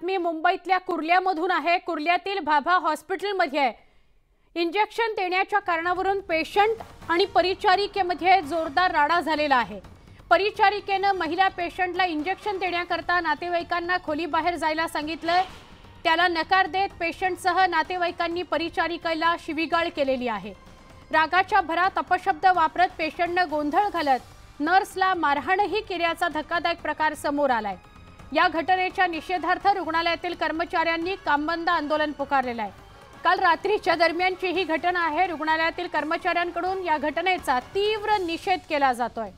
मी मुंबईतल्या कुर्ल्यामधून आहे। कुर्ल्यातील भाभा हॉस्पिटलमध्ये आहे। इंजेक्शन देण्याच्या कारणावरून पेशंट आणि परिचारिकेमध्ये जोरदार राडा झालेला आहे। परिचारिकेने महिला पेशंटला इंजेक्शन देण्याकरता नातेवाईकांना खोलीबाहेर जायला सांगितलं। त्याला नकार देत पेशंटसह नातेवाईकांनी परिचारिकेला शिवीगाळ केलेली आहे। रागाच्या भरात अपशब्द वापरत पेशंटने गोंधळ घालत नर्सला मारहाणही केल्याचा धक्कादायक प्रकार समोर आलाय। या घटनेच्या निषेधार्थ रुग्णालयातील कर्मचाऱ्यांनी कामबंद आंदोलन पुकारलेलं आहे। काल रात्रीच्या दरम्यानची ही घटना आहे। रुग्णालयातील कर्मचाऱ्यांकडून या घटनेचा तीव्र निषेध केला जातोय।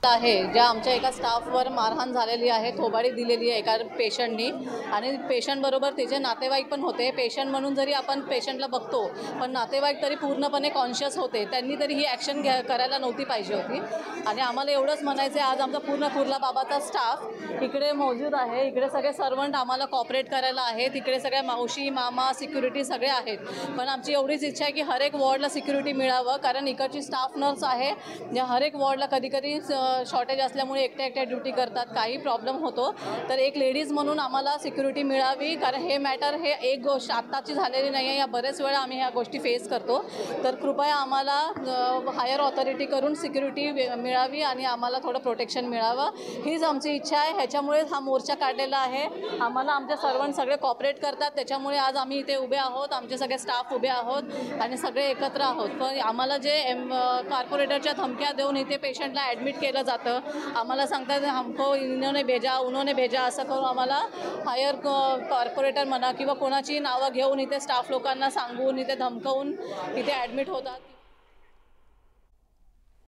आहे ज्या आमच्या एका स्टाफवर मारहाण झालेली आहे, थोबाडी दिलेली आहे एका पेशंटनी आणि पेशंट बरोबर त्याचे नातेवाईक पण होते। पेशंट म्हणून जरी आपण पेशंटला बघतो पण नातेवाईक तरी पूर्णपणे कॉन्शियस होते, त्यांनी तरी ही ॲक्शन करायला नव्हती पाहिजे होती। आणि आम्हाला एवढंच म्हणायचं आहे, आज आमचा पूर्ण कुर्ला बाबाचा स्टाफ इकडे मौजूद आहे। इकडे सगळे सर्वंट आम्हाला कॉपरेट करायला आहेत। इकडे सगळ्या मावशी मामा सिक्युरिटी सगळे आहेत, पण आमची एवढीच इच्छा आहे की हर एक वॉर्डला सिक्युरिटी मिळावं, कारण इकडची स्टाफ नर्स आहे ज्या हर एक वॉर्डला कधी कधी शॉर्टेज असल्यामुळे एकट्या ड्यूटी करतात, काही प्रॉब्लेम होतो। तर एक लेडीज म्हणून आम्हाला सिक्युरिटी मिळावी, कारण हे मॅटर हे एक गोष्ट आत्ताची झालेली नाही आहे, या बरेच वेळा आम्ही ह्या गोष्टी फेस करतो। तर कृपया आम्हाला हायर ऑथॉरिटी करून सिक्युरिटी मिळावी आणि आम्हाला थोडं प्रोटेक्शन मिळावं, हीच आमची इच्छा आहे। ह्याच्यामुळेच हा मोर्चा काढलेला आहे। आम्हाला आमचे सर्वंट सगळे कॉपरेट करतात, त्याच्यामुळे आज आम्ही इथे उभे आहोत, आमचे सगळे स्टाफ उभे आहोत आणि सगळे एकत्र आहोत। पण आम्हाला जे कॉर्पोरेटरच्या धमक्या देऊन इथे पेशंटला ॲडमिट केलं जातं, आम्हाला सांगतात हमको इन्होंने भेजा उन्होंने भेजा, असं करून आम्हाला हायर कॉर्पोरेटर म्हणा किंवा कोणाची नावं घेऊन इथे स्टाफ लोकांना सांगून इथे धमकवून इथे ॲडमिट होतात।